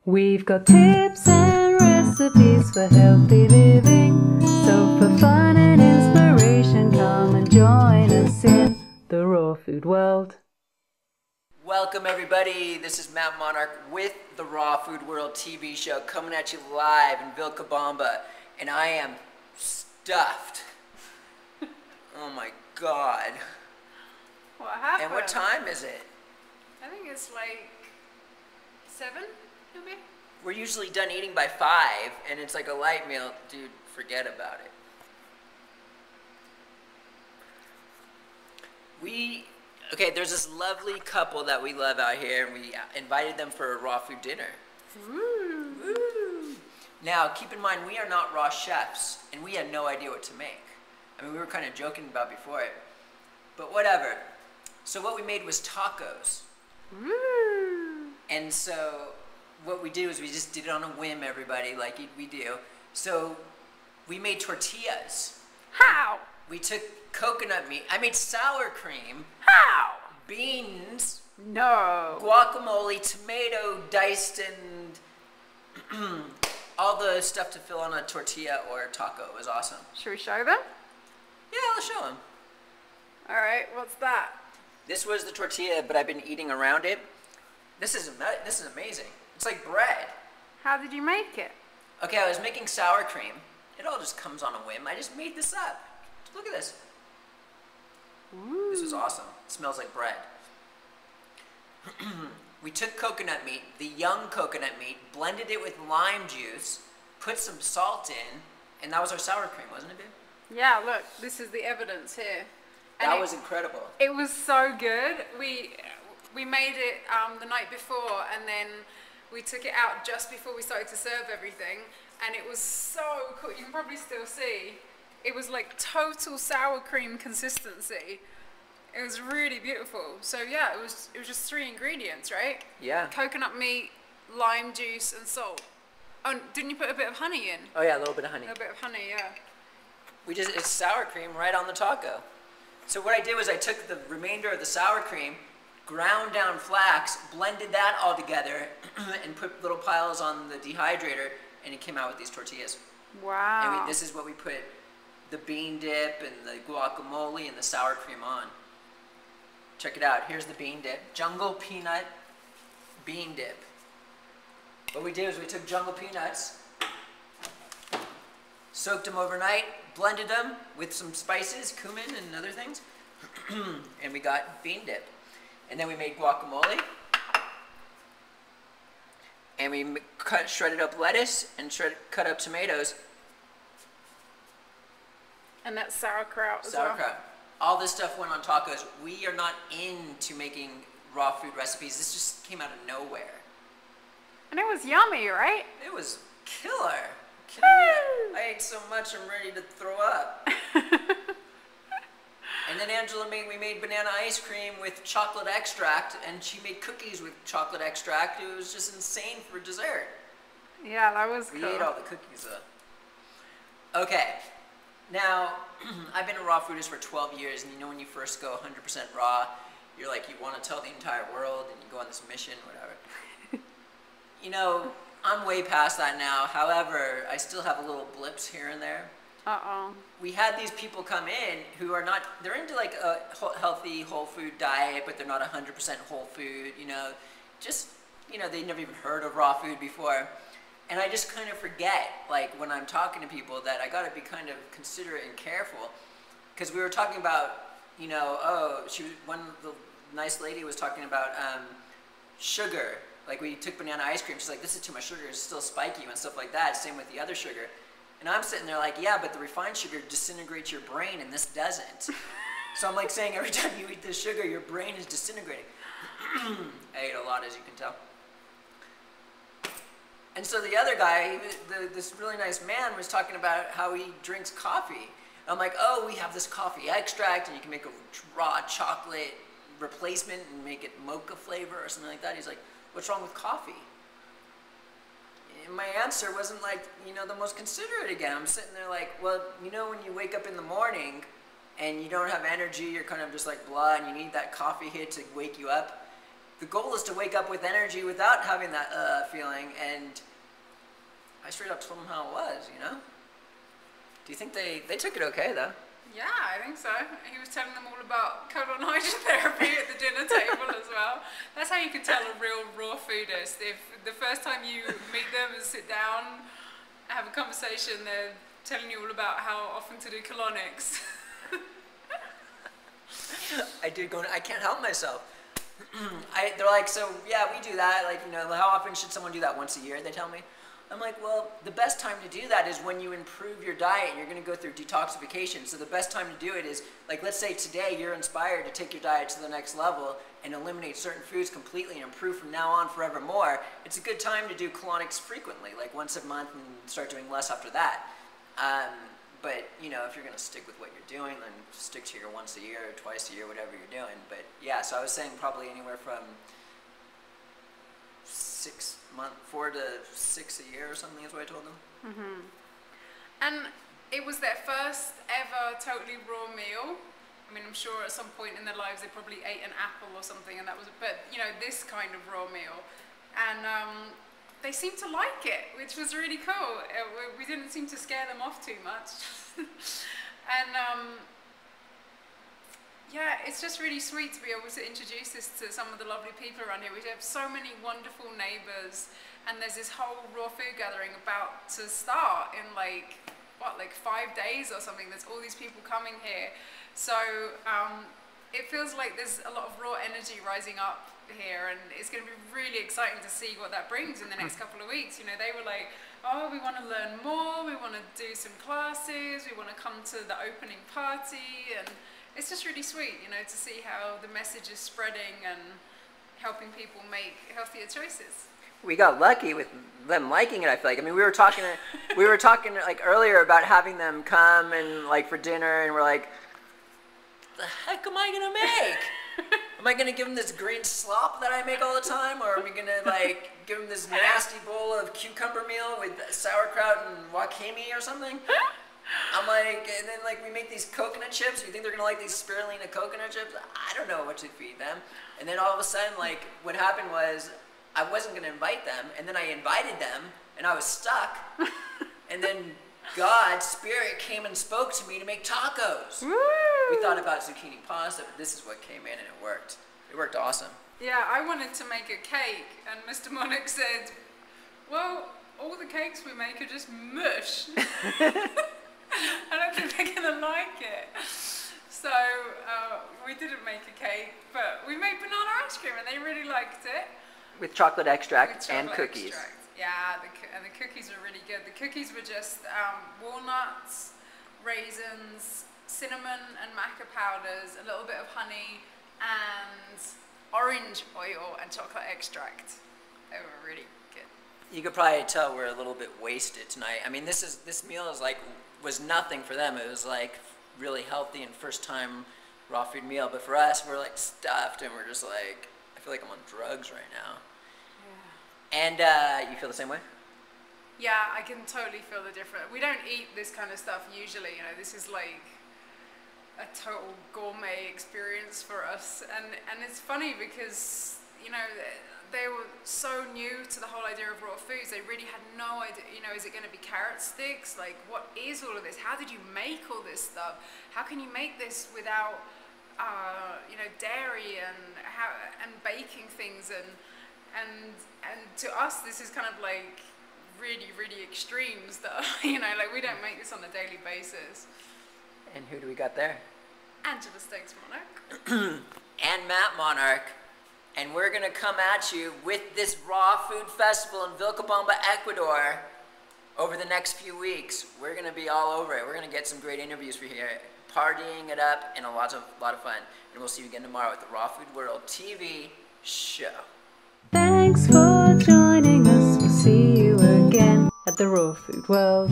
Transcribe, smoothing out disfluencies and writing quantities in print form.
We've got tips and recipes for healthy living. So for fun and inspiration, come and join us in the raw food world. Welcome everybody, this is Matt Monarch with the Raw Food World TV show coming at you live in Vilcabamba, and I am stuffed. Oh my god. What happened? And what time is it? I think it's like 7, maybe? We're usually done eating by 5, and it's like a light meal. Dude, forget about it. Okay, there's this lovely couple that we love out here, and we invited them for a raw food dinner. Woo. Woo. Now, keep in mind, we are not raw chefs, and we had no idea what to make. I mean, we were kind of joking about before it, but whatever. So what we made was tacos. Woo. And so what we did was we just did it on a whim, everybody, like we do. So we made tortillas. How? We took coconut meat. I made sour cream. How? Beans. No. Guacamole, tomato diced, and all the stuff to fill on a tortilla or a taco. It was awesome. Should we show them? Yeah, I'll show them. All right, what's that? This was the tortilla, but I've been eating around it. This is amazing. It's like bread. How did you make it? Okay, I was making sour cream. It all just comes on a whim. I just made this up. Look at this. Ooh. This was awesome. It smells like bread. We took coconut meat, the young coconut meat, blended it with lime juice, put some salt in, and that was our sour cream, wasn't it, babe? Yeah, look, this is the evidence here. And That was incredible. It was so good. We made it the night before, and then we took it out just before we started to serve everything, and it was so cool. You can probably still see. It was like total sour cream consistency. It was really beautiful. So yeah, it was just 3 ingredients, right? Yeah. Coconut meat, lime juice, and salt. Oh, didn't you put a bit of honey in? Oh yeah, a little bit of honey. A little bit of honey, yeah. It's sour cream right on the taco. So what I did was I took the remainder of the sour cream, ground down flax, blended that all together, and put little piles on the dehydrator, and it came out with these tortillas. Wow. And this is what we put the bean dip and the guacamole and the sour cream on. Check it out. Here's the bean dip. Jungle peanut bean dip. What we did was we took jungle peanuts, soaked them overnight, blended them with some spices, cumin and other things, and we got bean dip. And then we made guacamole, and we shredded up lettuce and cut up tomatoes. And that's sauerkraut as Sauerkraut. well. All this stuff went on tacos. We are not into making raw food recipes. This just came out of nowhere. And it was yummy, right? It was killer. Woo! I ate so much I'm ready to throw up. And then Angela we made banana ice cream with chocolate extract, and she made cookies with chocolate extract. It was just insane for dessert. Yeah, that was cool. We ate all the cookies though. Okay. Now, I've been a raw foodist for 12 years, and you know when you first go 100% raw, you're like, you want to tell the entire world, and you go on this mission, whatever. You know, I'm way past that now. However, I still have a little blips here and there. Uh-oh. We had these people come in who are not, they're into like a healthy, whole food diet, but they're not 100% whole food, you know. Just, you know, they never even heard of raw food before. And I just kind of forget, like, when I'm talking to people that I gotta be kind of considerate and careful. Because we were talking about, you know, the nice lady was talking about sugar. Like, we took banana ice cream, she's like, this is too much sugar, it's still spiky and stuff like that. Same with the other sugar. And I'm sitting there like, yeah, but the refined sugar disintegrates your brain and this doesn't. So I'm like saying every time you eat this sugar, your brain is disintegrating. I ate a lot, as you can tell. And so the other guy, this really nice man, was talking about how he drinks coffee. And I'm like, oh, we have this coffee extract, and you can make a raw chocolate replacement and make it mocha flavor or something like that. He's like, what's wrong with coffee? And my answer wasn't like, you know, the most considerate again. I'm sitting there like, well, you know, when you wake up in the morning and you don't have energy, you're kind of just like blah, and you need that coffee hit to wake you up. the goal is to wake up with energy without having that feeling, and I straight up told them how it was, you know? Do you think they took it okay, though? Yeah, I think so. He was telling them all about colon hydrotherapy at the dinner table as well. That's how you can tell a real raw foodist. If the first time you meet them and sit down, have a conversation, they're telling you all about how often to do colonics. I can't help myself. They're like, so yeah, we do that. Like, you know, how often should someone do that? Once a year, they tell me. I'm like, well, the best time to do that is when you improve your diet and you're going to go through detoxification. So the best time to do it is, like, let's say today you're inspired to take your diet to the next level and eliminate certain foods completely and improve from now on forevermore. It's a good time to do colonics frequently, like once a month, and start doing less after that. But, you know, if you're going to stick with what you're doing, then stick to your once a year or twice a year, whatever you're doing. But yeah, so I was saying probably anywhere from 4 to 6 a year or something is what I told them. Mm-hmm. And it was their first ever totally raw meal. I mean, I'm sure at some point in their lives they probably ate an apple or something, and that was, but you know, this kind of raw meal. And they seemed to like it, which was really cool. We didn't seem to scare them off too much. And yeah, it's just really sweet to be able to introduce this to some of the lovely people around here. We have so many wonderful neighbours, and there's this whole raw food gathering about to start in like 5 days or something. There's all these people coming here. So it feels like there's a lot of raw energy rising up here, and it's going to be really exciting to see what that brings in the next couple of weeks. You know, they were like, oh, we want to learn more, we want to do some classes, we want to come to the opening party, and it's just really sweet, you know, to see how the message is spreading and helping people make healthier choices. We got lucky with them liking it, I feel like. I mean, we were talking like earlier about having them come and like for dinner, and we're like, the heck am I gonna make? Am I gonna give them this green slop that I make all the time, or are we gonna like give them this nasty bowl of cucumber meal with sauerkraut and wakame or something? I'm like, and then like we make these coconut chips. You think they're gonna like these spirulina coconut chips? I don't know what to feed them. And then all of a sudden, like what happened was I wasn't gonna invite them, and then I invited them, and I was stuck. And then God, Spirit came and spoke to me to make tacos. Woo! We thought about zucchini pasta, but this is what came in, and it worked. It worked awesome. Yeah, I wanted to make a cake, and Mr. Monarch said, well, all the cakes we make are just mush. I don't think they're going to like it. So we didn't make a cake, but we made banana ice cream, and they really liked it. With chocolate extract and cookies. Extract. Yeah, and the cookies were really good. The cookies were just walnuts, raisins, cinnamon and maca powders, a little bit of honey, and orange oil and chocolate extract. They were really good. You could probably tell we're a little bit wasted tonight. I mean, this meal was nothing for them. It was like really healthy and first time raw food meal. But for us, we're like stuffed, and we're just like, I feel like I'm on drugs right now. And you feel the same way? Yeah, I can totally feel the difference. We don't eat this kind of stuff usually, you know, this is like a total gourmet experience for us. And it's funny because, you know, they were so new to the whole idea of raw foods. They really had no idea, you know, is it going to be carrot sticks? Like, what is all of this? How did you make all this stuff? How can you make this without, you know, dairy and baking things and to us, this is kind of like really, really extreme stuff. You know, like we don't make this on a daily basis. And who do we got there? Angela Stokes Monarch. And Matt Monarch. And we're going to come at you with this raw food festival in Vilcabamba, Ecuador over the next few weeks. We're going to be all over it. We're going to get some great interviews for here, partying it up, and a lot of fun. And we'll see you again tomorrow with the Raw Food World TV show. Thanks for joining us. We'll see you again at the Raw Food World.